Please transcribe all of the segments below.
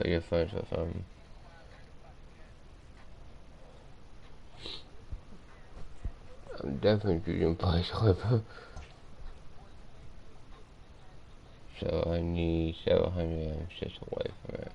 put your phones with I'm definitely doing placeholder. So I need 706 away from it.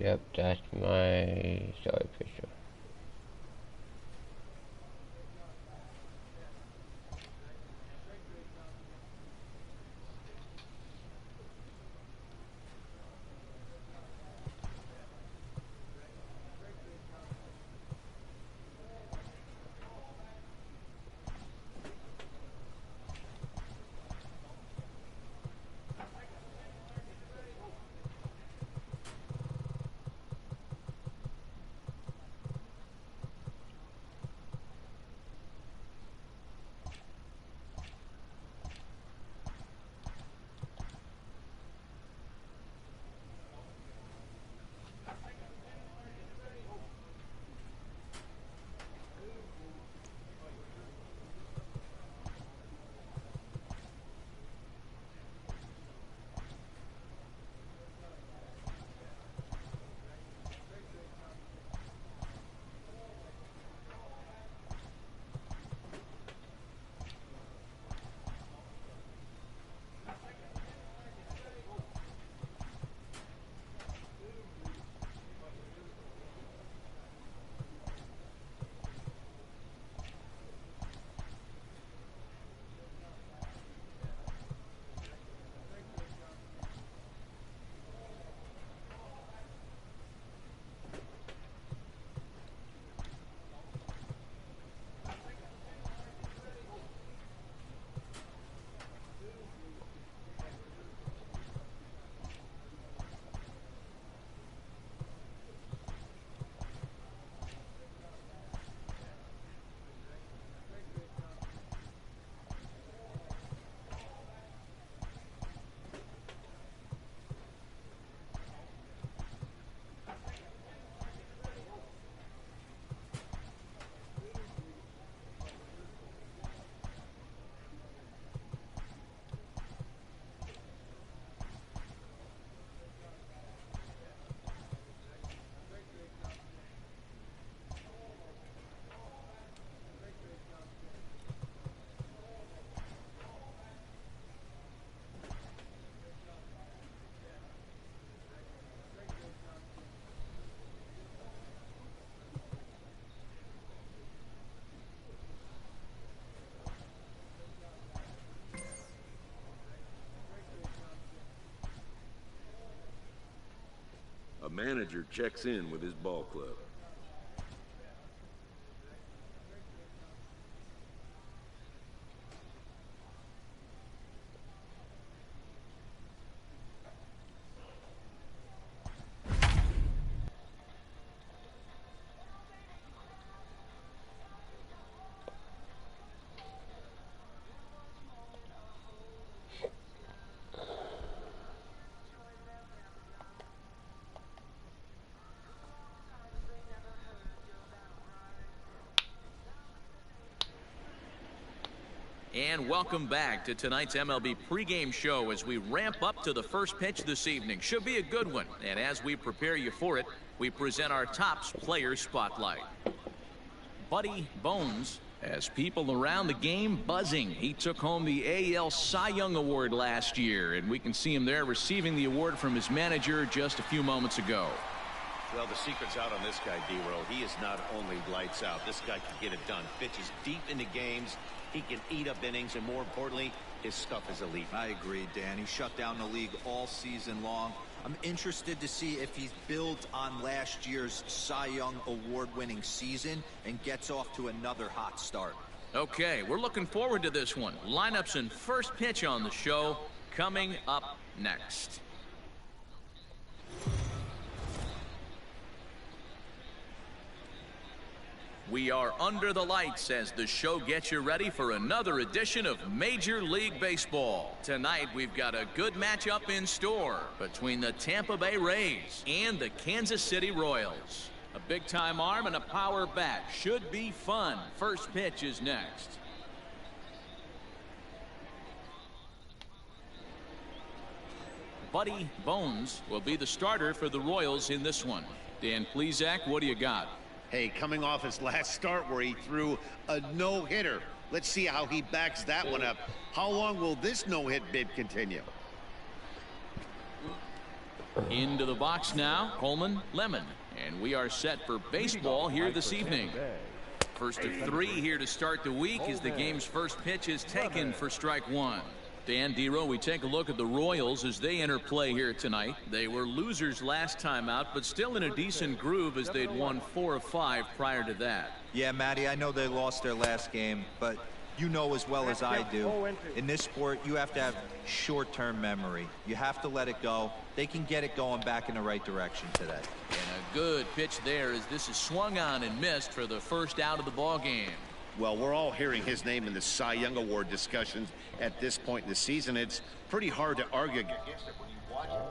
Yep, that's my story picture. A manager checks in with his ball club. And welcome back to tonight's MLB pregame show as we ramp up to the first pitch this evening. Should be a good one. And as we prepare you for it, we present our Topps Player Spotlight. Buddy Bones has people around the game buzzing. He took home the AL Cy Young Award last year, and we can see him there receiving the award from his manager just a few moments ago. Well, the secret's out on this guy, D-Roll. He is not only lights out. This guy can get it done. Pitches deep into games. He can eat up innings, and more importantly, his stuff is elite. I agree, Dan. He shut down the league all season long. I'm interested to see if he's built on last year's Cy Young award-winning season and gets off to another hot start. Okay, we're looking forward to this one. Lineups and first pitch on the show coming up next. We are under the lights as the show gets you ready for another edition of Major League Baseball. Tonight, we've got a good matchup in store between the Tampa Bay Rays and the Kansas City Royals. A big-time arm and a power bat. Should be fun. First pitch is next. Buddy Bones will be the starter for the Royals in this one. Dan Plesac, what do you got? Hey, coming off his last start where he threw a no-hitter. Let's see how he backs that one up. How long will this no-hit bid continue? Into the box now, Coleman, Lemon. And we are set for baseball here this evening. First of 3 here to start the week as the game's first pitch is taken for strike 1. Dan Dero, we take a look at the Royals as they enter play here tonight. They were losers last time out, but still in a decent groove as they'd won 4 of 5 prior to that. Yeah, Matty, I know they lost their last game, but you know as well as I do, in this sport, you have to have short-term memory. You have to let it go. They can get it going back in the right direction today. And a good pitch there as this is swung on and missed for the first out of the ball game. Well, we're all hearing his name in the Cy Young Award discussions at this point in the season. It's pretty hard to argue against it when you watch it.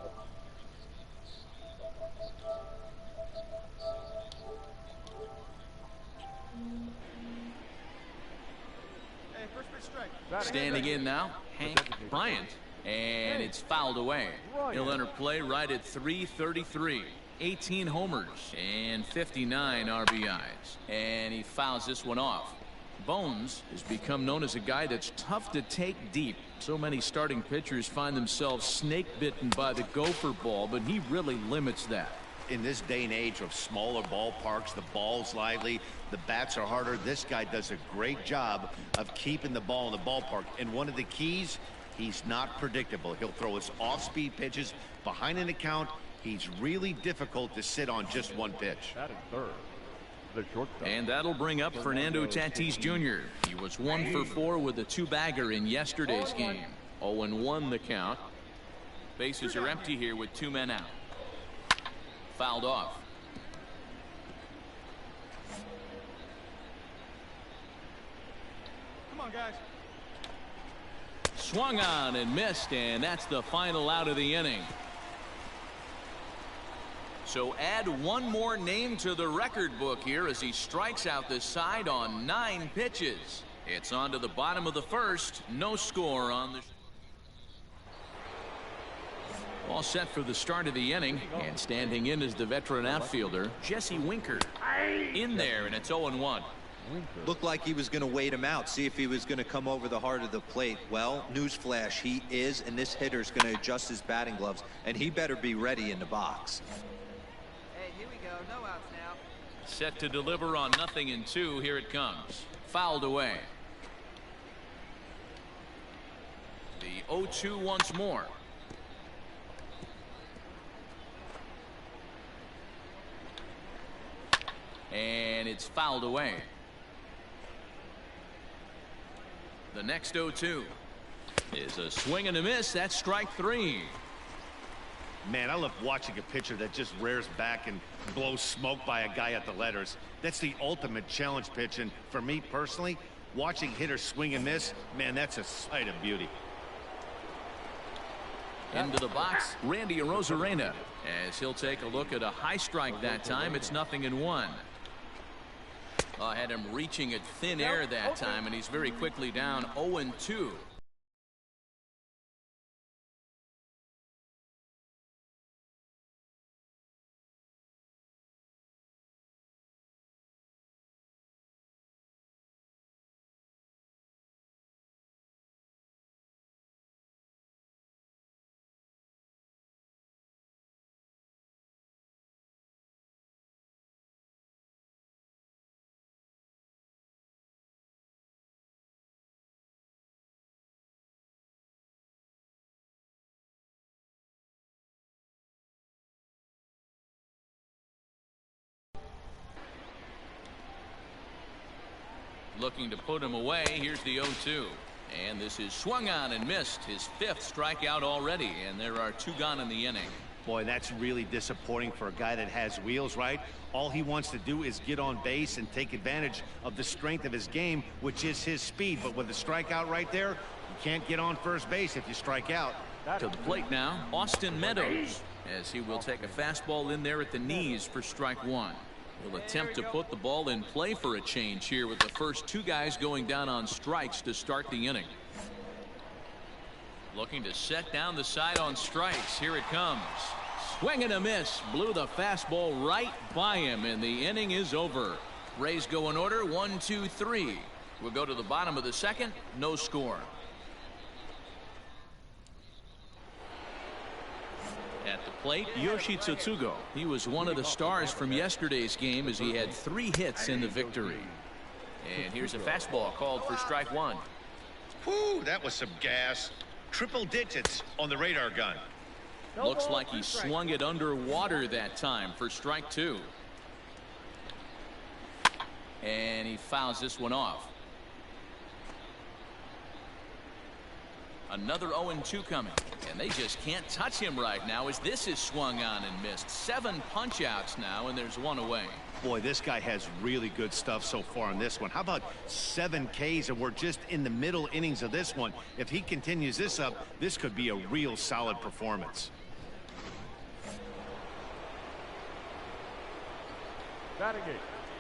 Standing in now, Hank Bryant, and it's fouled away. He'll enter play right at 333. 18 homers and 59 RBIs. And he fouls this one off. Bones has become known as a guy that's tough to take deep. So many starting pitchers find themselves snake bitten by the gopher ball, but he really limits that. In this day and age of smaller ballparks, the ball's lively, the bats are harder. This guy does a great job of keeping the ball in the ballpark. And one of the keys, he's not predictable. He'll throw his off-speed pitches behind an account. He's really difficult to sit on just one pitch. And that'll bring up Fernando Tatis Jr. He was 1 for 4 with a 2-bagger in yesterday's game. 0-1 the count. Bases are empty here with 2 men out. Fouled off. Come on, guys. Swung on and missed, and that's the final out of the inning. So add one more name to the record book here as he strikes out this side on 9 pitches. It's on to the bottom of the first. No score on the. All set for the start of the inning, and standing in is the veteran outfielder Jesse Winker. In there, and it's 0-1. Looked like he was going to wait him out, see if he was going to come over the heart of the plate. Well, newsflash, he is, and this hitter's going to adjust his batting gloves, and he better be ready in the box. Hey, here we go. No outs now. Set to deliver on 0-2. Here it comes. Fouled away. The 0-2 once more. And it's fouled away. The next 0-2 is a swing and a miss. That's strike 3. Man, I love watching a pitcher that just rears back and blows smoke by a guy at the letters. That's the ultimate challenge pitch, and for me personally, watching hitters swing and miss, man, that's a sight of beauty. Into the box, Randy Arozarena, as he'll take a look at a high strike that time. It's 0-1. Had him reaching at thin air that time, and he's very quickly down 0-2. Looking to put him away. Here's the 0-2. And this is swung on and missed. His 5th strikeout already. And there are 2 gone in the inning. Boy, that's really disappointing for a guy that has wheels, right? All he wants to do is get on base and take advantage of the strength of his game, which is his speed. But with a strikeout right there, you can't get on first base if you strike out. To the plate now, Austin Meadows, as he will take a fastball in there at the knees for strike 1. He'll attempt to put the ball in play for a change here with the first 2 guys going down on strikes to start the inning. Looking to set down the side on strikes. Here it comes. Swing and a miss. Blew the fastball right by him, and the inning is over. Rays go in order 1, 2, 3. We'll go to the bottom of the 2nd. No score. At the plate, Yoshi Tsutsugo. He was one of the stars from yesterday's game as he had 3 hits in the victory. And here's a fastball called for strike 1. Whew, that was some gas. Triple digits on the radar gun. Looks like he swung it underwater that time for strike 2. And he fouls this one off. Another 0-2 coming. And they just can't touch him right now as this is swung on and missed. 7 punch outs now, and there's 1 away. Boy, this guy has really good stuff so far in this one. How about 7 Ks, and we're just in the middle innings of this one. If he continues this up, this could be a real solid performance.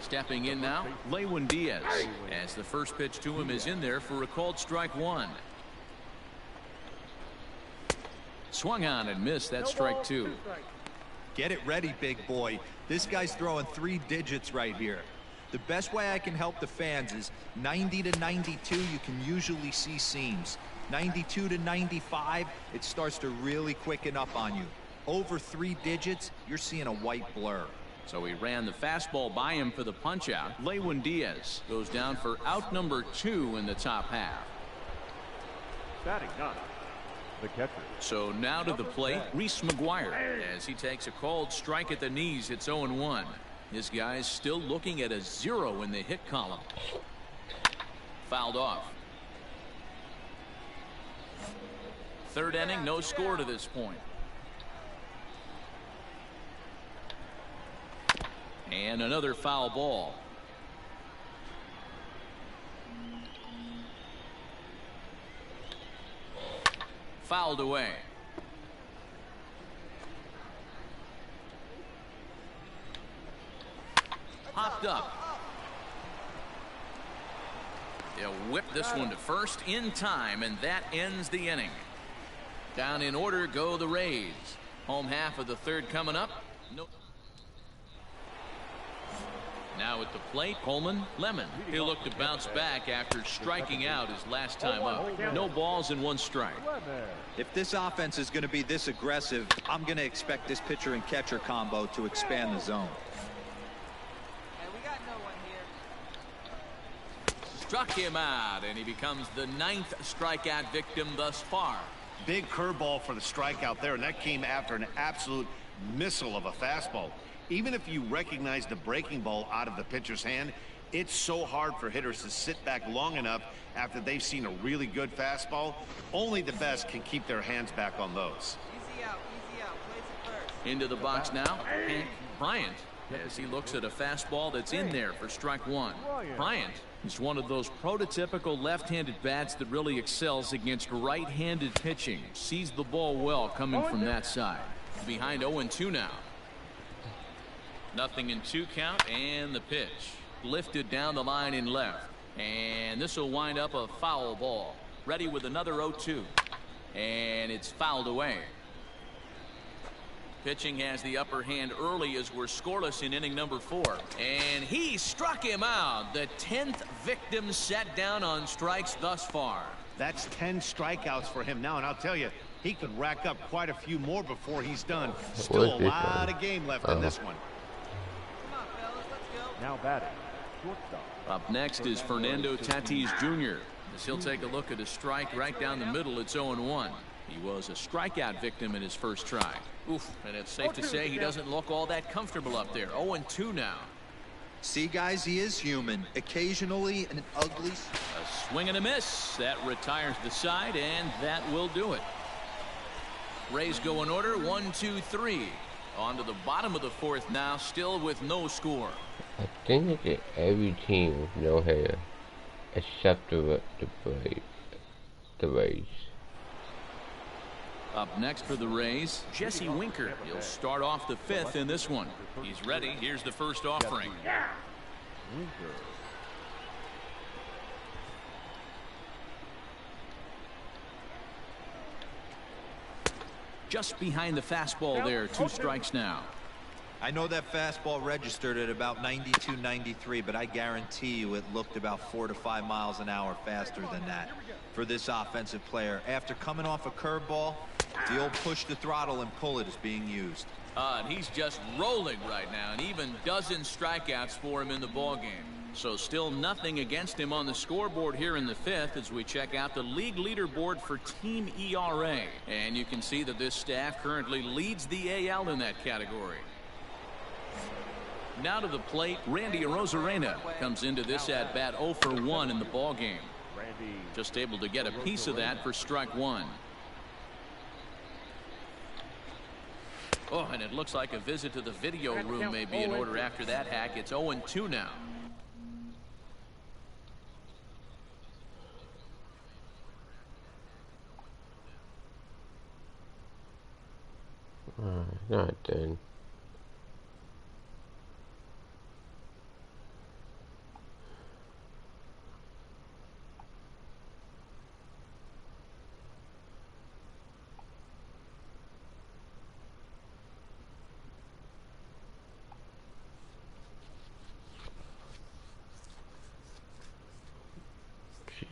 Stepping in now, Lewin Diaz, as the first pitch to him is in there for a called strike 1. Swung on and missed. That strike 2. Get it ready, big boy. This guy's throwing 3 digits right here. The best way I can help the fans is 90 to 92. You can usually see seams. 92 to 95, it starts to really quicken up on you. Over 3 digits, you're seeing a white blur. So he ran the fastball by him for the punch out. Lewin Diaz goes down for out number 2 in the top half. Batting 9. The catcher. So now to the plate, Reese Maguire, as he takes a called strike at the knees. It's 0-1. This guy's still looking at a 0 in the hit column. Fouled off. 3rd inning, no score to this point. And another foul ball. Fouled away. Popped up. They'll whip this one to first in time, and that ends the inning. Down in order go the Rays. Home half of the 3rd coming up. No. Now at the plate, Coleman Lemon. He'll look to bounce back after striking out his last time up. No balls and 1 strike. If this offense is going to be this aggressive, I'm going to expect this pitcher and catcher combo to expand the zone. Hey, we got no one here. Struck him out, and he becomes the 9th strikeout victim thus far. Big curveball for the strikeout there, and that came after an absolute missile of a fastball. Even if you recognize the breaking ball out of the pitcher's hand, it's so hard for hitters to sit back long enough after they've seen a really good fastball. Only the best can keep their hands back on those. Easy out, place it first. Into the box now, and Bryant, as he looks at a fastball that's in there for strike 1. Bryant is one of those prototypical left-handed bats that really excels against right-handed pitching. Sees the ball well coming from that side. Behind 0-2 now. 0-2 count, and the pitch lifted down the line in left, and this will wind up a foul ball. Ready with another 0-2, and it's fouled away. Pitching has the upper hand early as we're scoreless in inning number 4, and he struck him out. The 10th victim set down on strikes thus far. That's 10 strikeouts for him now, and I'll tell you, he could rack up quite a few more before he's done. Still a lot of game left in this one. Come on, fellas, let's go. Now batting. Shortstop. Up next is Fernando Tatis Jr. as he'll take a look at a strike right down the middle. It's 0-1. He was a strikeout victim in his first try. Oof, and it's safe to say he doesn't look all that comfortable up there. 0-2 now. See, guys, he is human. Occasionally, an ugly... A swing and a miss. That retires the side, and that will do it. Rays go in order, 1, 2, 3. On to the bottom of the fourth now, still with no score. I think that every team with no hitter, except the Rays. Up next for the Rays, Jesse Winker. He'll start off the fifth in this one. He's ready. Here's the first offering. Winker. Just behind the fastball there. 2 strikes now. I know that fastball registered at about 92, 93, but I guarantee you it looked about 4 to 5 miles an hour faster than that for this offensive player. After coming off a curveball, the old push the throttle and pull it is being used. And he's just rolling right now, and even dozen strikeouts for him in the ballgame. So still nothing against him on the scoreboard here in the fifth as we check out the league leaderboard for team ERA. And you can see that this staff currently leads the AL in that category. Now to the plate, Randy Arozarena comes into this at bat 0 for 1 in the ballgame. Just able to get a piece of that for strike 1. Oh, and it looks like a visit to the video room may be in order after that hack. It's 0-2 now. Not then.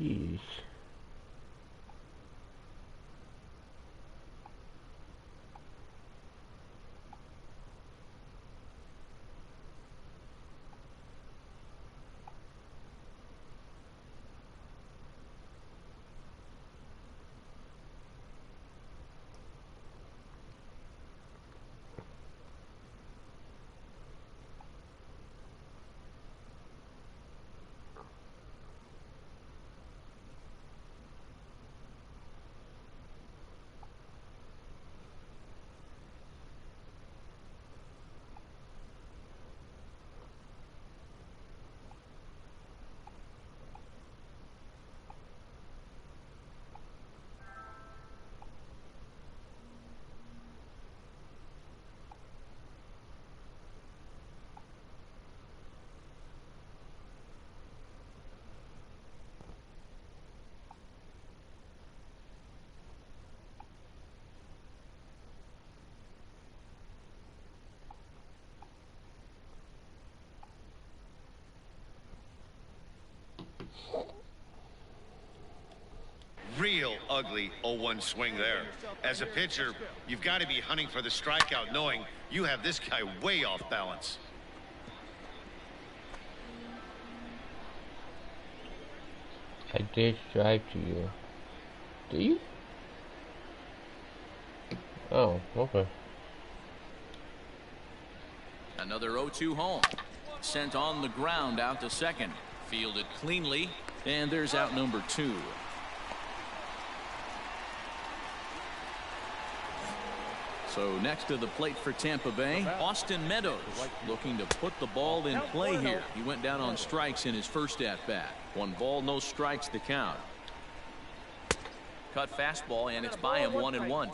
Jeez. Real ugly 0-1 swing there. As a pitcher, you've got to be hunting for the strikeout, knowing you have this guy way off balance. I did drive to you. Do you? Oh, okay. Another 0-2 home. Sent on the ground out to second. Fielded cleanly. And there's out number 2. So next to the plate for Tampa Bay, Austin Meadows looking to put the ball in play here. He went down on strikes in his first at bat. 1 ball, no strikes to count. Cut fastball, and it's by him 1-1.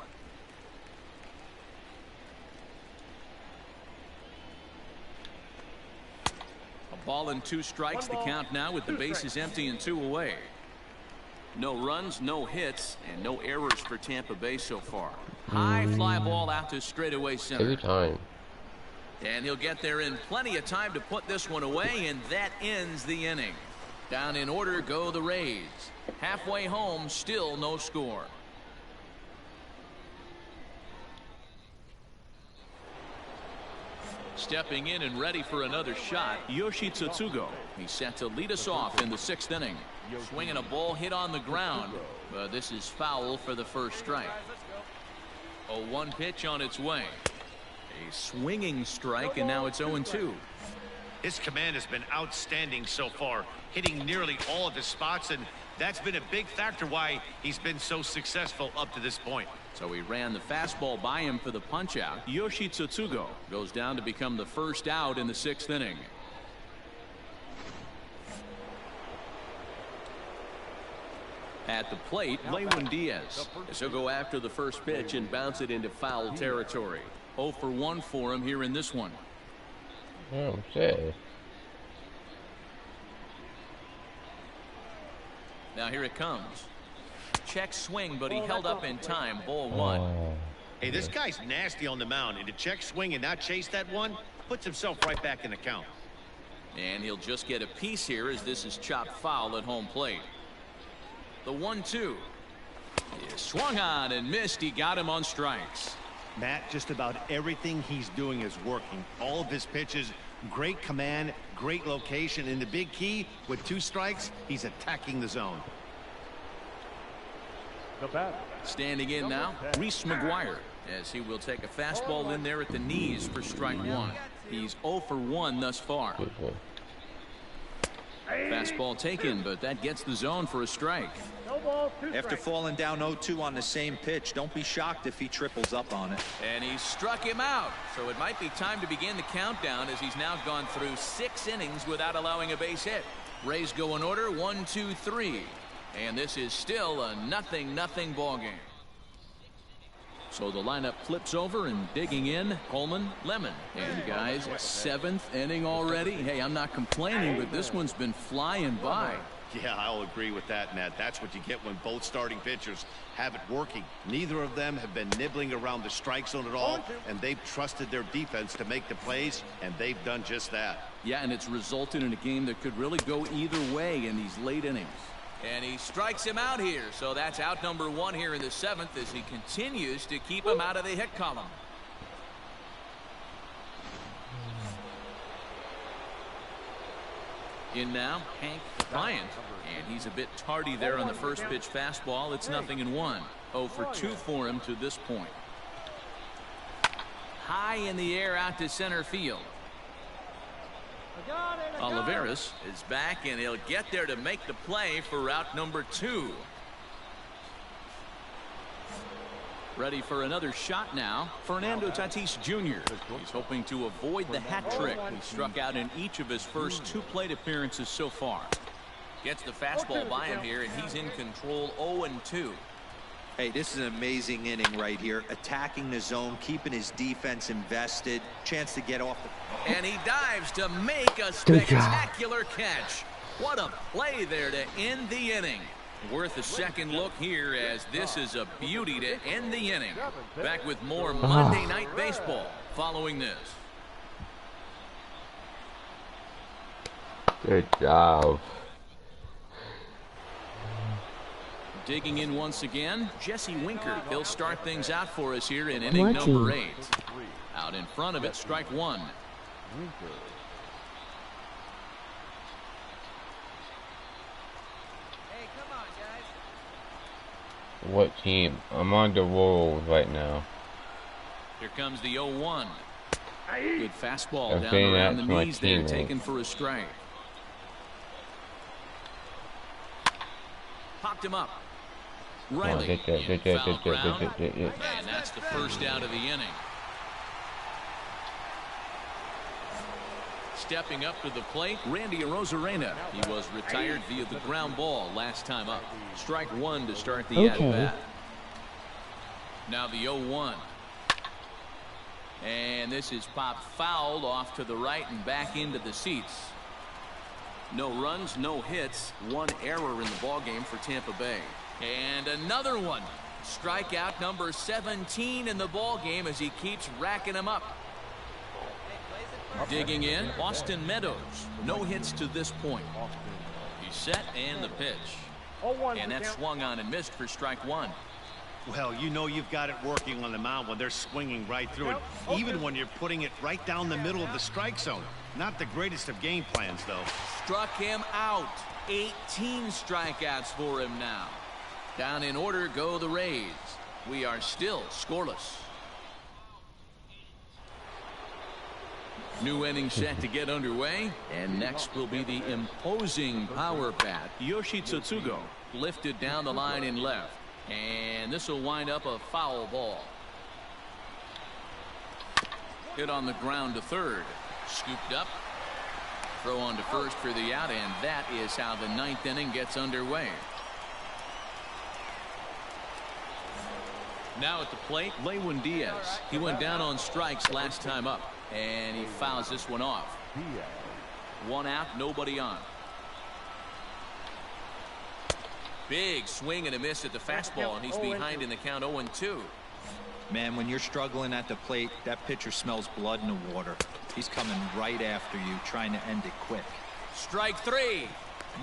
A ball and 2 strikes to count now with the bases empty and 2 away. No runs, no hits, and no errors for Tampa Bay so far. High fly ball out to straightaway center. Every time. And he'll get there in plenty of time to put this one away, and that ends the inning. Down in order go the Rays. Halfway home, still no score. Stepping in and ready for another shot, Yoshi Tsutsugo. He's set to lead us off in the 6th inning. Swinging a ball hit on the ground. But this is foul for the first strike. A 1 pitch on its way. A swinging strike, and now it's 0-2. His command has been outstanding so far, hitting nearly all of his spots, and that's been a big factor why he's been so successful up to this point. So he ran the fastball by him for the punch out. Yoshi Tsutsugo goes down to become the first out in the 6th inning. At the plate, Lewin Diaz. He'll go after the first pitch and bounce it into foul territory. 0 for 1 for him here in this one. Okay. Now here it comes. Check swing, but he held up in time. Ball 1. Hey, this guy's nasty on the mound, and to check swing and not chase that one puts himself right back in the count. And he'll just get a piece here as this is chopped foul at home plate. The 1-2. He swung on and missed. He got him on strikes. Matt, just about everything he's doing is working. All of his pitches, great command, great location, and the big key, with 2 strikes, he's attacking the zone. Standing in now, Reese Maguire, as he will take a fastball in there at the knees for strike 1. He's 0 for 1 thus far. Fastball taken, but that gets the zone for a strike. After falling down 0-2 on the same pitch, don't be shocked if he triples up on it. And he struck him out. So it might be time to begin the countdown as he's now gone through 6 innings without allowing a base hit. Rays go in order 1, 2, 3. And this is still a 0-0 ball game. So the lineup flips over and digging in, Coleman, Lemon. And guys, 7th inning already. Hey, I'm not complaining, but this one's been flying by. Yeah, I'll agree with that, Matt. That's what you get when both starting pitchers have it working. Neither of them have been nibbling around the strike zone at all, and they've trusted their defense to make the plays, and they've done just that. Yeah, and it's resulted in a game that could really go either way in these late innings. And he strikes him out here, so that's out number 1 here in the 7th as he continues to keep him out of the hit column. In now, Hank Bryant, and he's a bit tardy there on the first pitch fastball. It's 0-1. 0 for 2 for him to this point. High in the air out to center field. Olivares is back, and he'll get there to make the play for route number 2. Ready for another shot now, Fernando Tatis Jr. He's hoping to avoid the hat trick. He struck out in each of his first 2 plate appearances so far. Gets the fastball by him here, and he's in control 0-2. Hey, this is an amazing inning right here. Attacking the zone, keeping his defense invested. Chance to get off the... And he dives to make a spectacular catch. What a play there to end the inning. Worth a second look here as this is a beauty to end the inning. Back with more Monday Night Baseball following this. Good job. Digging in once again, Jesse Winker. He'll start things out for us here in inning number 8. Out in front of it, strike 1. Hey, come on, guys. What team? I'm on the roll right now. Here comes the 0-1. Good fastball I'm down saying around the that's my knees there, teammate. taken for a strike. Popped him up. Riley in foul ground, and that's the first out of the inning. Stepping up to the plate, Randy Arozarena. He was retired via the ground ball last time up. Strike 1 to start the at-bat. Now the 0-1. And this is popped foul off to the right and back into the seats. No runs, no hits, 1 error in the ballgame for Tampa Bay. And another one. Strikeout number 17 in the ballgame as he keeps racking them up. Digging in, Austin Meadows. No hits to this point. He's set and the pitch. And that swung on and missed for strike 1. Well, you know you've got it working on the mound when they're swinging right through it, even when you're putting it right down the middle of the strike zone. Not the greatest of game plans, though. Struck him out. 18 strikeouts for him now. Down in order go the Rays. We are still scoreless. New inning set to get underway, and next will be the imposing power bat Yoshitsutsugo, lifted down the line in left, and this will wind up a foul ball. Hit on the ground to third, scooped up, throw on to first for the out, and that is how the ninth inning gets underway. Now at the plate, Lewin Diaz. He went down on strikes last time up, and he fouls this one off. 1 out, nobody on. Big swing and a miss at the fastball, and he's behind in the count 0-2. Man, when you're struggling at the plate, that pitcher smells blood in the water. He's coming right after you, trying to end it quick. Strike 3.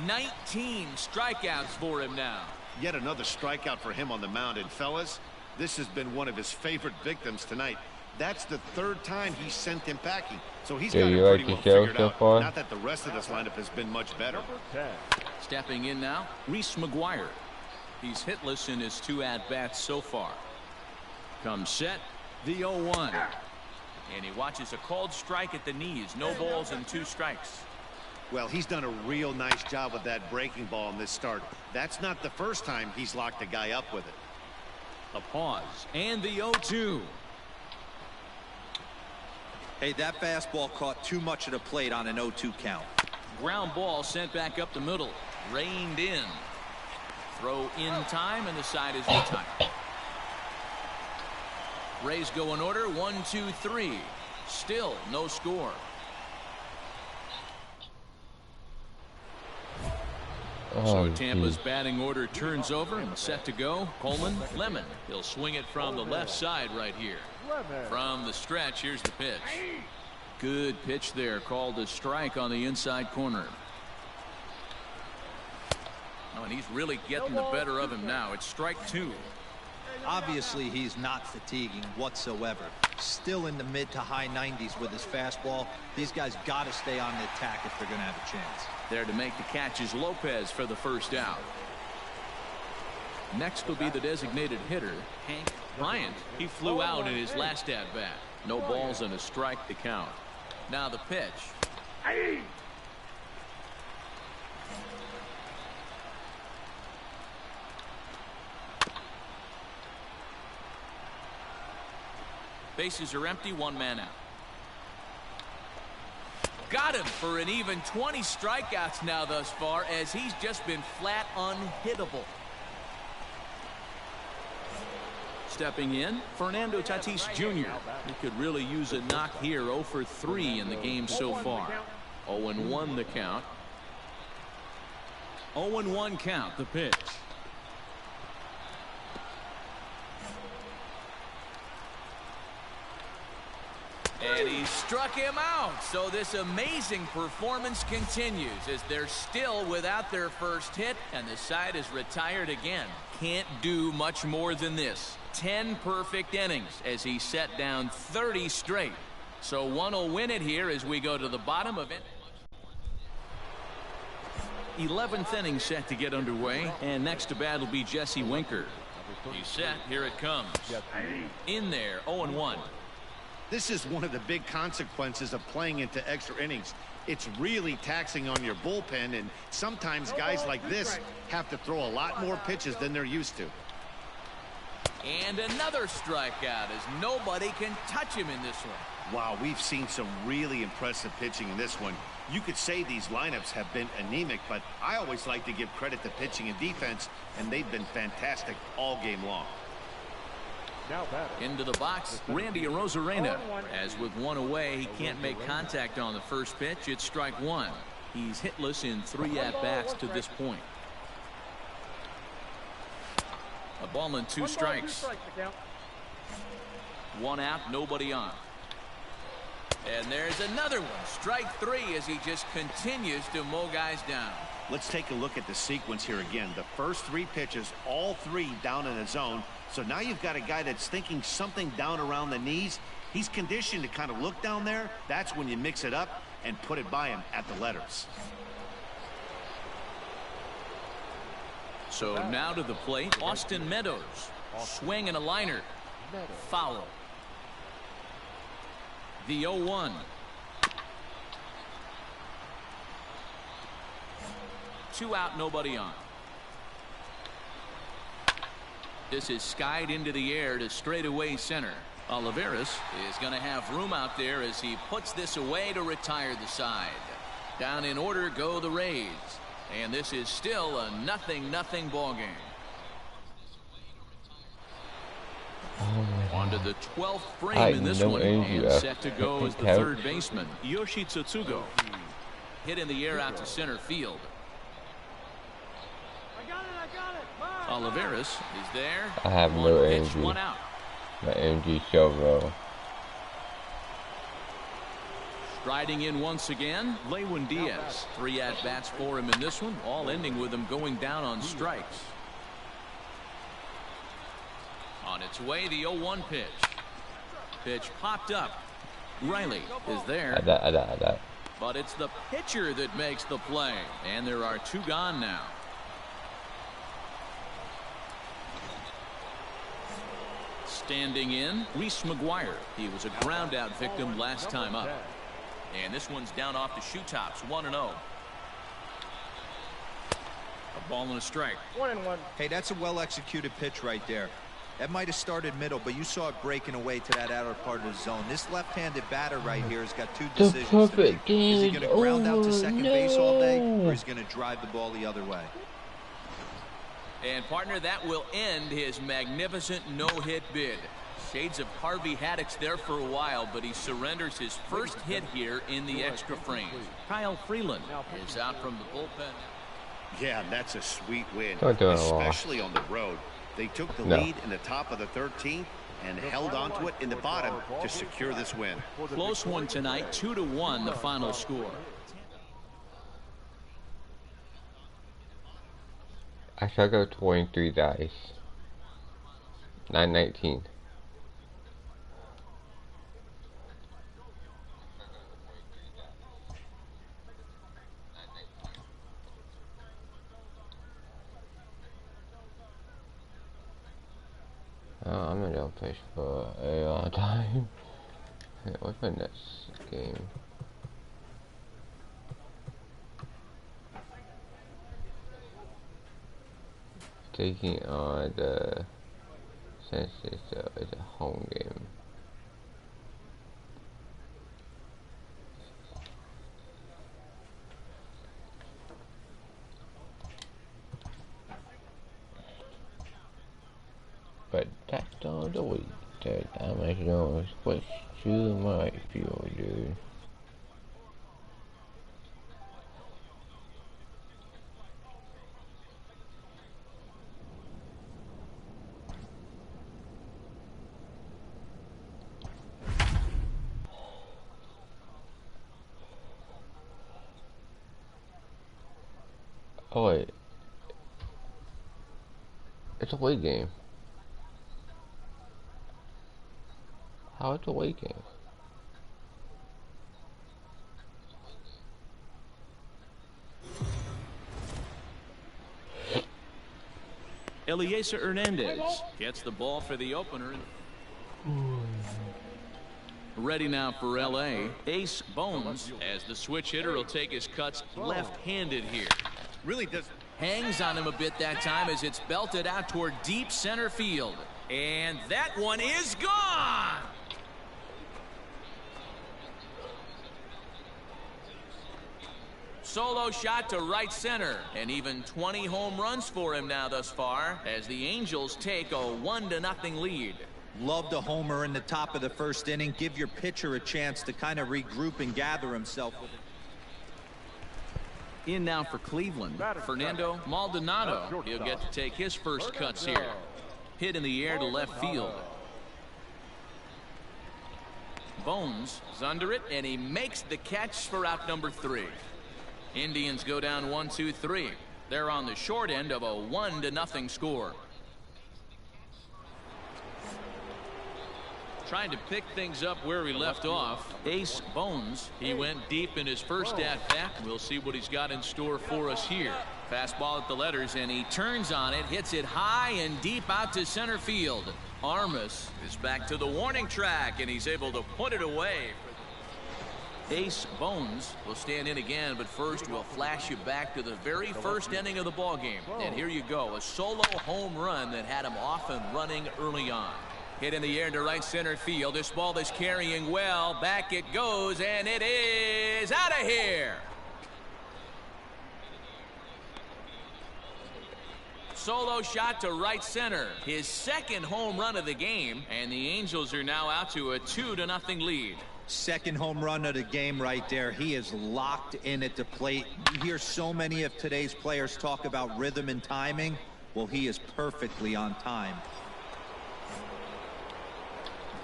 19 strikeouts for him now. Yet another strikeout for him on the mound. And fellas, this has been one of his favorite victims tonight. That's the 3rd time he sent him packing. So he's got it pretty well figured out. Not that the rest of this lineup has been much better. Stepping in now, Reese Maguire. He's hitless in his 2 at-bats so far. Comes set, the 0-1. And he watches a called strike at the knees. No balls and 2 strikes. Well, he's done a real nice job with that breaking ball in this start. That's not the first time he's locked a guy up with it. A pause, and the 0-2. Hey, that fastball caught too much of the plate on an 0-2 count. Ground ball sent back up the middle. Reined in. Throw in time, and the side is retired. Rays go in order, 1, 2, 3. Still no score. So Tampa's batting order turns over and set to go. Coleman, Lemon. He'll swing it from the left side right here. From the stretch, here's the pitch. Good pitch there, called a strike on the inside corner. Oh, and he's really getting the better of him now. It's strike 2. Obviously, he's not fatiguing whatsoever. Still in the mid to high 90s with his fastball. These guys got to stay on the attack if they're going to have a chance. There to make the catch is Lopez for the 1st out. Next will be the designated hitter, Hank Bryant. He flew out in his last at-bat. No balls and a strike to count. Now the pitch. Bases are empty, 1 man out. Got him for an even 20 strikeouts now thus far, as he's just been flat unhittable. Stepping in, Fernando Tatis Jr. He could really use a knock here. 0 for 3 in the game so far. 0-1 the count. 0-1 count, the pitch. And he struck him out. So this amazing performance continues as they're still without their first hit, and the side is retired again. Can't do much more than this. 10 perfect innings as he set down 30 straight. So one will win it here as we go to the bottom of it. 11th inning set to get underway, and next to bat will be Jesse Winker. He's set. Here it comes. In there, 0-1. This is one of the big consequences of playing into extra innings. It's really taxing on your bullpen, and sometimes guys like this have to throw a lot more pitches than they're used to. And another strikeout as nobody can touch him in this one. Wow, we've seen some really impressive pitching in this one. You could say these lineups have been anemic, but I always like to give credit to pitching and defense, and they've been fantastic all game long. Into the box, Randy Arozarena. As with 1 away, he can't make contact on the first pitch. It's strike 1. He's hitless in 3 at-bats to this point. A ball and 2 strikes. 1 out, nobody on. And there's another one. Strike 3 as he just continues to mow guys down. Let's take a look at the sequence here again. The first 3 pitches, all 3 down in the zone. So now you've got a guy that's thinking something down around the knees. He's conditioned to kind of look down there. That's when you mix it up and put it by him at the letters. So now to the plate, Austin Meadows. Swing and a liner. Foul. The 0-1. 2 out, nobody on. This is skied into the air to straightaway center. Olivares is going to have room out there as he puts this away to retire the side. Down in order go the Rays. And this is still a 0-0 ball game. On to the 12th frame in this one. And set to go as the third baseman, Yoshi Tsutsugo. Hit in the air out to center field. I got it. Olivares is there. I have no energy. 1 out. My energy so low. Striding in once again, Lewin Diaz. 3 at-bats for him in this one, all ending with him going down on strikes. On its way, the 0-1 pitch. Pitch popped up. Riley is there. But it's the pitcher that makes the play. And there are 2 gone now. Standing in, Reese Maguire. He was a ground out victim last time up. And this one's down off the shoe tops, 1-0. A ball and a strike. 1-1. Hey, that's a well-executed pitch right there. That might have started middle, but you saw it breaking away to that outer part of the zone. This left-handed batter right here has got 2 decisions to make. Is he going to ground out to second base all day, or is he going to drive the ball the other way? And partner, that will end his magnificent no-hit bid. Shades of Harvey Haddock's there for a while, but he surrenders his first hit here in the extra frames. Kyle Freeland is out from the bullpen. Yeah, that's a sweet win, Don't especially on the road. They took the lead in the top of the 13th and held on to it in the bottom to secure this win. Close one tonight, 2-1 the final score. I shall go 23 dice. 919. I'm gonna go fish for a long time. What's my next game? Taking on the Census, it's a home game. But that's all the way that I'm actually going to switch to my field, dude. Oh wait, it's a away game. How it's a away game? Eliezer Hernandez gets the ball for the opener. Ready now for LA. Ace Bones, as the switch hitter, will take his cuts left-handed here. Really does. Hangs on him a bit that time as it's belted out toward deep center field. And that one is gone. Solo shot to right center, and even 20 home runs for him now thus far as the Angels take a 1-0 lead. Loved a homer in the top of the first inning. Give your pitcher a chance to kind of regroup and gather himself. In now for Cleveland, Fernando Maldonado. He'll get to take his first cuts here. Hit in the air to left field. Bones is under it, and he makes the catch for out number 3. Indians go down 1-2-3. They're on the short end of a 1-0 score. Trying to pick things up where he left off. Ace Bones. He went deep in his first at-bat. We'll see what he's got in store for us here. Fastball at the letters, and he turns on it, hits it high and deep out to center field. Armas is back to the warning track, and he's able to put it away. Ace Bones will stand in again, but first we'll flash you back to the very first inning of the ball game. And here you go, a solo home run that had him off and running early on. Hit in the air to right center field. This ball is carrying well. Back it goes, and it is out of here. Solo shot to right center. His second home run of the game, and the Angels are now out to a 2-0 lead. Second home run of the game right there. He is locked in at the plate. You hear so many of today's players talk about rhythm and timing. Well, he is perfectly on time.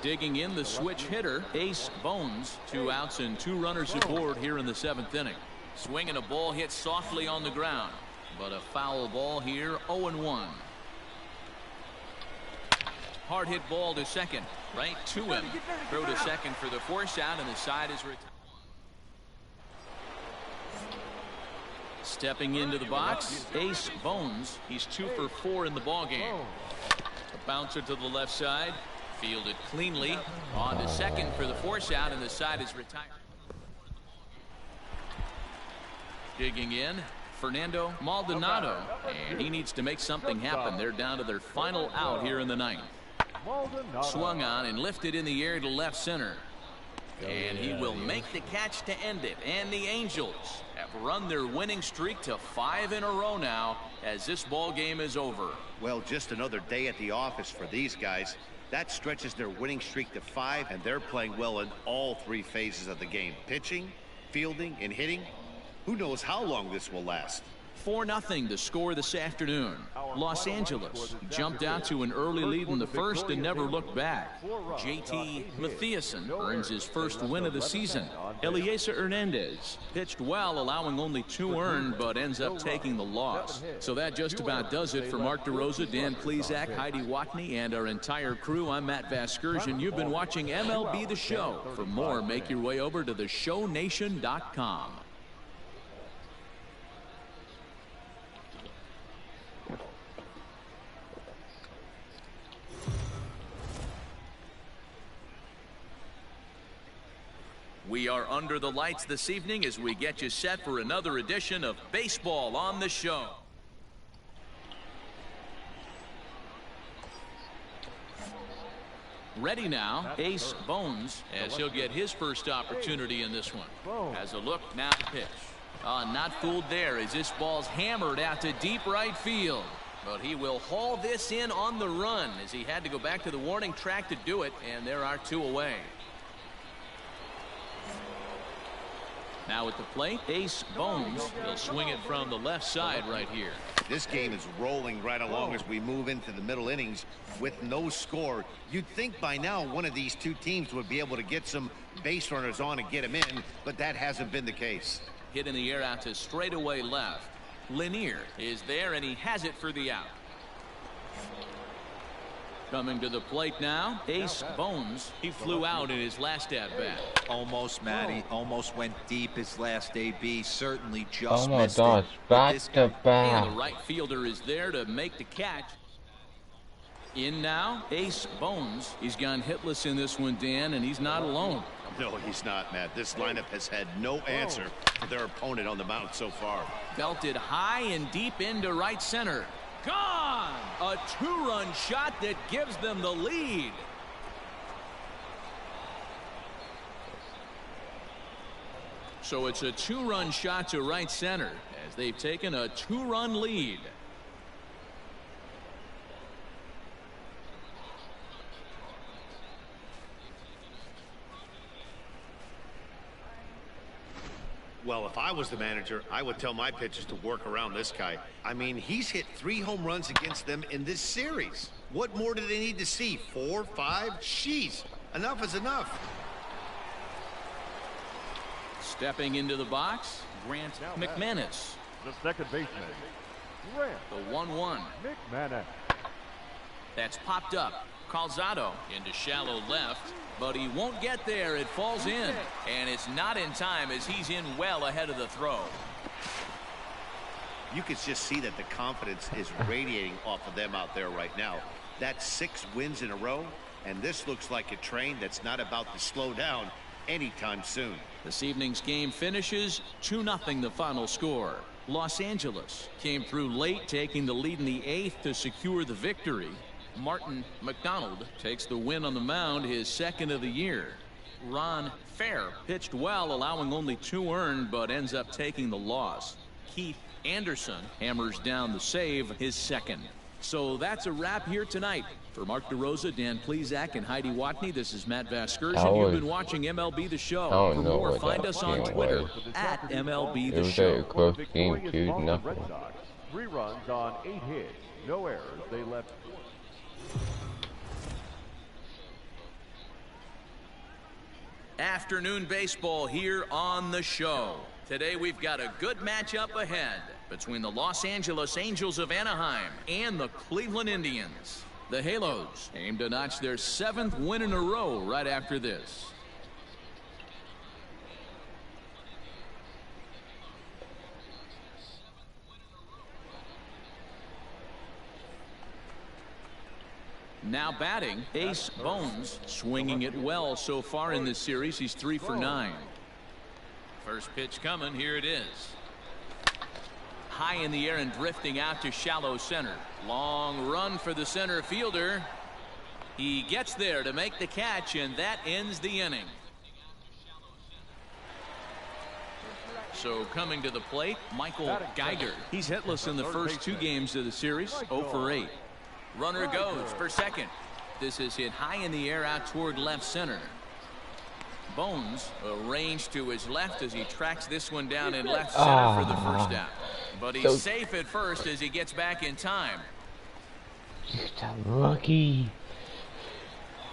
Digging in the switch hitter, Ace Bones. 2 outs and 2 runners aboard here in the 7th inning. Swinging a ball hit softly on the ground. But a foul ball here, 0-1. Hard hit ball to second. Right to him. Throw to second for the force out, and the side is retired. Stepping into the box, Ace Bones. He's 2 for 4 in the ball game. A bouncer to the left side. Fielded cleanly. On to second for the force out, and the side is retired. Digging in, Fernando Maldonado, and he needs to make something happen. They're down to their final out here in the 9th. Swung on and lifted in the air to left center. And he will make the catch to end it. And the Angels have run their winning streak to 5 in a row now as this ball game is over. Well, just another day at the office for these guys. That stretches their winning streak to 5, and they're playing well in all 3 phases of the game. Pitching, fielding, and hitting. Who knows how long this will last? 4-0 the score this afternoon. Los Angeles jumped out to an early lead in the first and never looked back. JT Mathieson earns his first win of the season. Eliezer Hernandez pitched well, allowing only 2 earned, but ends up taking the loss. So that just about does it for Mark DeRosa, Dan Plesac, Heidi Watney, and our entire crew. I'm Matt Vasgersian. You've been watching MLB The Show. For more, make your way over to theshownation.com. We are under the lights this evening as we get you set for another edition of Baseball on the Show. Ready now, Ace Bones, as he'll get his first opportunity in this one. Has a look, now the pitch. Not fooled there as this ball's hammered out to deep right field. But he will haul this in on the run as he had to go back to the warning track to do it, and there are 2 away. Now at the plate, Ace Bones. He'll swing it from the left side right here. This game is rolling right along as we move into the middle innings with no score. You'd think by now one of these 2 teams would be able to get some base runners on and get them in, but that hasn't been the case. Hit in the air out to straightaway left. Lanier is there, and he has it for the out. Coming to the plate now, Ace Bones. He flew out in his last at-bat. Almost, Matty. Almost went deep his last AB. Certainly just missed it. Back to back. And the right fielder is there to make the catch. In now, Ace Bones. He's gone hitless in this one, Dan, and he's not alone. No, he's not, Matt. This lineup has had no answer for their opponent on the mound so far. Belted high and deep into right center. Gone! A 2-run shot that gives them the lead. So it's a 2-run shot to right center as they've taken a 2-run lead. Well, if I was the manager, I would tell my pitchers to work around this guy. I mean, he's hit 3 home runs against them in this series. What more do they need to see? 4, 5? Jeez, enough is enough. Stepping into the box, Grant McManus. The second baseman, Grant The 1-1. McManus. That's popped up. Calzado into shallow left, but he won't get there. It falls in, and it's not in time as he's in well ahead of the throw. You can just see that the confidence is radiating off of them out there right now. That's 6 wins in a row, and this looks like a train that's not about to slow down. anytime soon. This evening's game finishes 2-0 the final score. Los Angeles came through late, taking the lead in the 8th to secure the victory. Martin McDonald takes the win on the mound, his 2nd of the year. Ron Fair pitched well, allowing only 2 earned, but ends up taking the loss. Keith Anderson hammers down the save, his 2nd. So that's a wrap here tonight. For Mark DeRosa, Dan Plezak, and Heidi Watney, this is Matt Vasgersian. You've been watching MLB The Show. For more, find us on Twitter at MLB The Show. It was a close game, 2-0. 3 runs on 8 hits. No errors. They left. Afternoon baseball here on The Show. Today we've got a good matchup ahead between the Los Angeles Angels of Anaheim and the Cleveland Indians. The Halos aim to notch their 7th win in a row right after this. Now batting, Ace Bones, swinging it well so far in this series. He's 3 for 9. First pitch coming. Here it is. High in the air and drifting out to shallow center. Long run for the center fielder. He gets there to make the catch, and that ends the inning. So coming to the plate, Michael Geiger. He's hitless in the first 2 games of the series, 0 for 8. Runner goes for second. This is hit high in the air out toward left center. Bones arranged to his left as he tracks this one down in left center for the first out. But he's safe at first as he gets back in time. Just a rookie.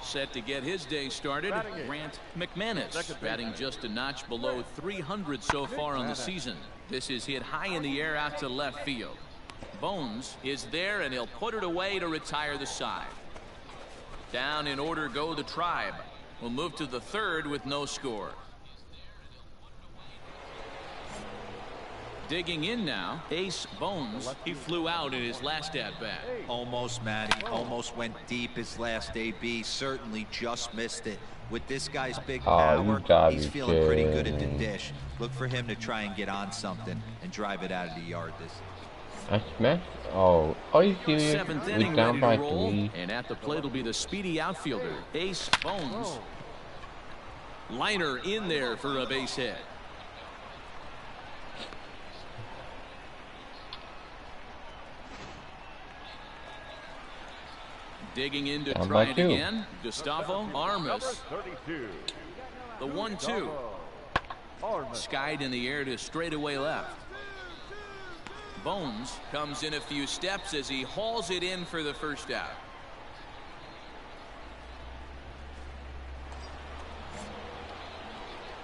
Set to get his day started, Grant McManus, batting just a notch below 300 so far on the season. This is hit high in the air out to left field. Bones is there, and he'll put it away to retire the side. Down in order go the Tribe. We'll move to the 3rd with no score. Digging in now, Ace Bones. He flew out in his last at-bat. Almost, Matty. Almost went deep his last AB. Certainly just missed it. With this guy's big power, he's feeling pretty good at the dish. Look for him to try and get on something and drive it out of the yard this I smashed. Oh, are you serious? 7th We're inning down ready by to roll, 3. and at the plate will be the speedy outfielder, Ace Bones. Liner in there for a base hit. Digging in to try it again, Gustavo Armas. The 1-2. Skied in the air to straightaway left. Bones comes in a few steps as he hauls it in for the first out.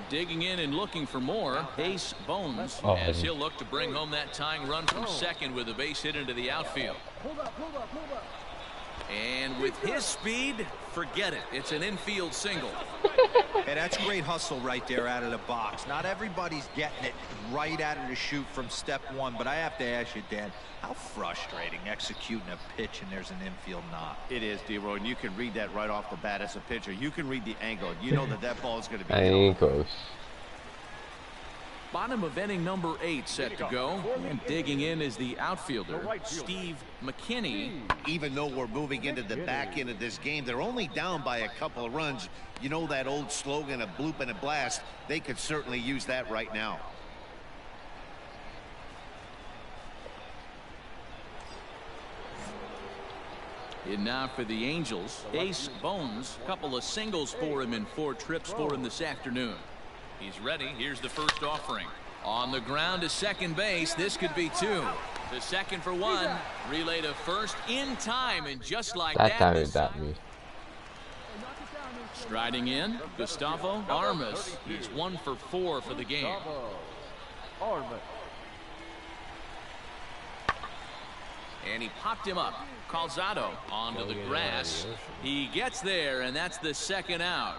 Digging in and looking for more, Ace Bones, as he'll look to bring home that tying run from second with a base hit into the outfield. And with his speed, forget it. It's an infield single. Hey, that's great hustle right there out of the box. Not everybody's getting it right out of the chute from step 1, but I have to ask you, Dan, how frustrating executing a pitch and there's an infield knock. It is, D-Roy, and you can read that right off the bat as a pitcher. You can read the angle. You know that ball is going to be Ankles. Bottom of inning number 8 set to go, and digging in is the outfielder, Steve McKinney. Even though we're moving into the back end of this game, they're only down by a couple of runs. You know that old slogan, a bloop and a blast. They could certainly use that right now. In now for the Angels, Ace Bones. A couple of singles for him and 4 trips for him this afternoon. He's ready. Here's the first offering. On the ground to second base. This could be 2. The second for 1. Relay to first in time, and just like that. Striding in, Gustavo Armas. He's 1 for 4 for the game. And he popped him up. Calzado onto the grass. He gets there, and that's the second out.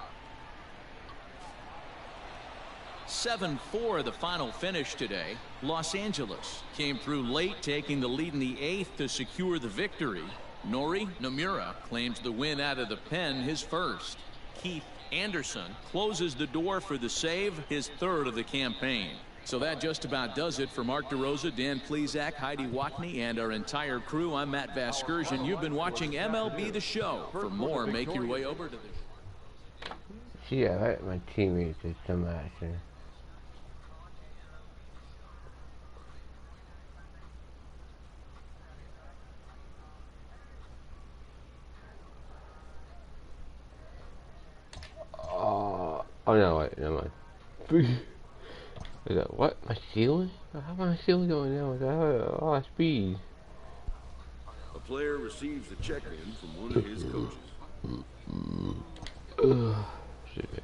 7-4 the final finish today. Los Angeles came through late, taking the lead in the 8th to secure the victory. Nori Nomura claims the win out of the pen, his first. Keith Anderson closes the door for the save, his third of the campaign. So that just about does it for Mark DeRosa, Dan Plesac, Heidi Watney, and our entire crew. I'm Matt Vasgersian. You've been watching MLB The Show. For more, make your way over to the... See, I like my teammates with some action. Oh no, wait, never mind. Is that what? My ceiling? How my ceiling going down with a lot of speed? A player receives a check-in from one of his coaches. Shit.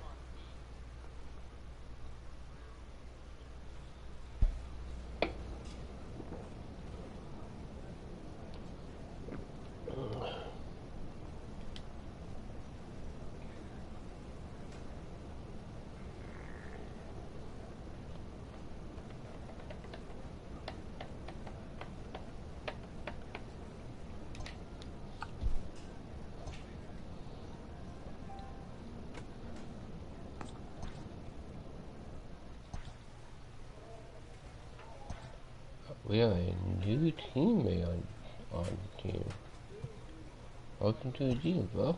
We have a new teammate on the team. Welcome to the team, bro.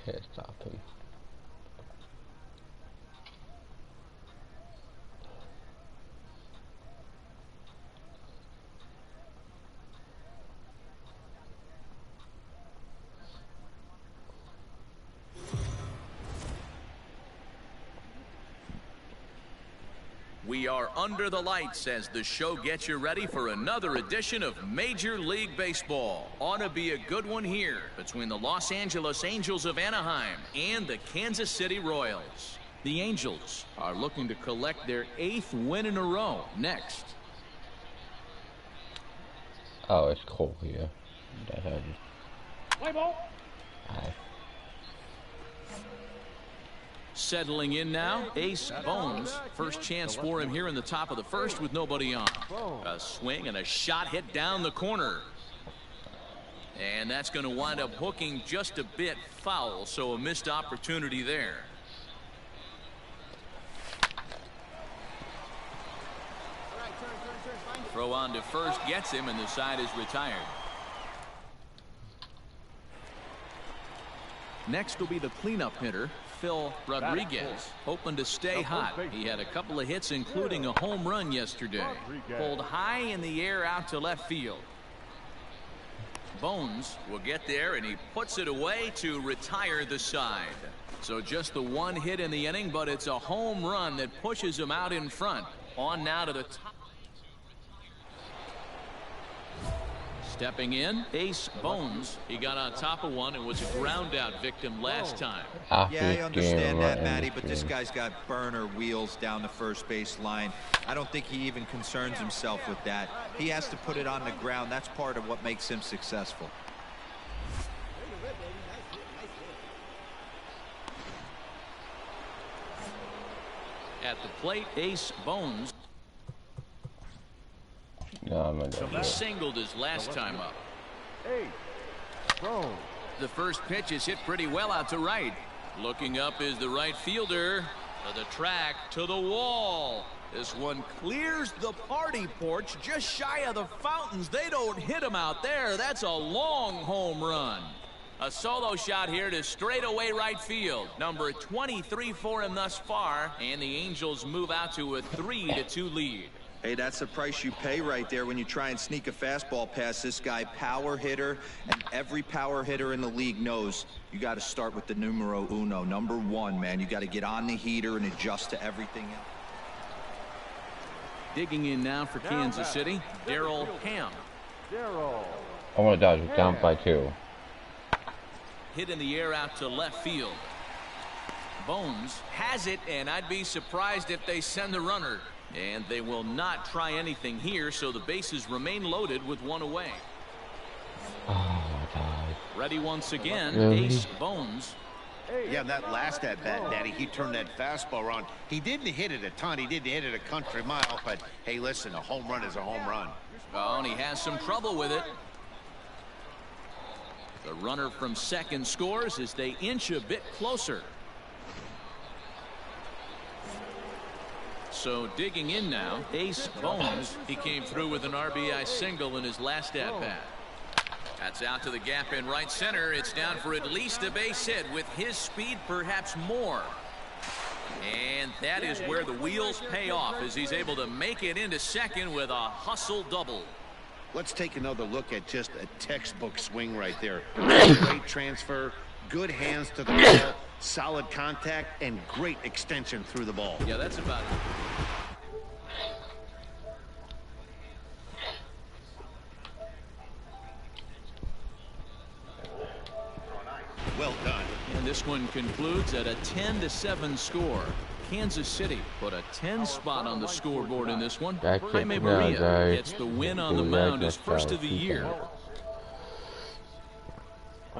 Can't stop him. We are under the lights as the show gets you ready for another edition of Major League Baseball. Ought to be a good one here between the Los Angeles Angels of Anaheim and the Kansas City Royals. The Angels are looking to collect their 8th win in a row next. Oh, it's cold here. That's how Play ball. Settling in now, Ace Bones. First chance for him here in the top of the first with nobody on. A swing and a shot hit down the corner. And that's going to wind up hooking just a bit foul, so a missed opportunity there. Throw on to first gets him, and the side is retired. Next will be the cleanup hitter, Phil Rodriguez, hoping to stay hot. He had a couple of hits, including a home run yesterday. Pulled high in the air out to left field. Bones will get there, and he puts it away to retire the side. So just the one hit in the inning, but it's a home run that pushes him out in front. On now to the top. Stepping in, Ace Bones. He got on top of one and was a ground out victim last time. Yeah, I understand that, Matty, but this guy's got burner wheels down the first base line. I don't think he even concerns himself with that. He has to put it on the ground. That's part of what makes him successful. At the plate, Ace Bones. No, He singled his last time up. The first pitch is hit pretty well out to right. Looking up is the right fielder. To the track, to the wall. This one clears the party porch just shy of the fountains. They don't hit him out there. That's a long home run. A solo shot here to straightaway right field. Number 23 for him thus far. And the Angels move out to a 3-2 lead. Hey, that's the price you pay right there when you try and sneak a fastball past this guy. Power hitter, and every power hitter in the league knows you got to start with the numero uno, number 1, man. You got to get on the heater and adjust to everything else. Digging in now for Kansas City, Darryl Ham. Oh my God, we're down by 2. Hit in the air out to left field. Bones has it, and I'd be surprised if they send the runner. And they will not try anything here, so the bases remain loaded with one away. Oh my God. Ready once again, Really? Ace Bones. Yeah, that last at-bat, Daddy, he turned that fastball around. He didn't hit it a ton. He didn't hit it a country mile. But, hey, listen, a home run is a home run. Oh, and he has some trouble with it. The runner from second scores as they inch a bit closer. So digging in now, Ace Bones. He came through with an RBI single in his last at-bat. That's out to the gap in right center. It's down for at least a base hit. With his speed, perhaps more. And that is where the wheels pay off as he's able to make it into second with a hustle double. Let's take another look at just a textbook swing right there. Great transfer, good hands to the ball, solid contact, and great extension through the ball. Yeah, that's about it. Well done. And this one concludes at a 10-7 score. Kansas City put a 10 spot on the scoreboard in this one. Jaime Maria gets the win on the mound, his first of the year.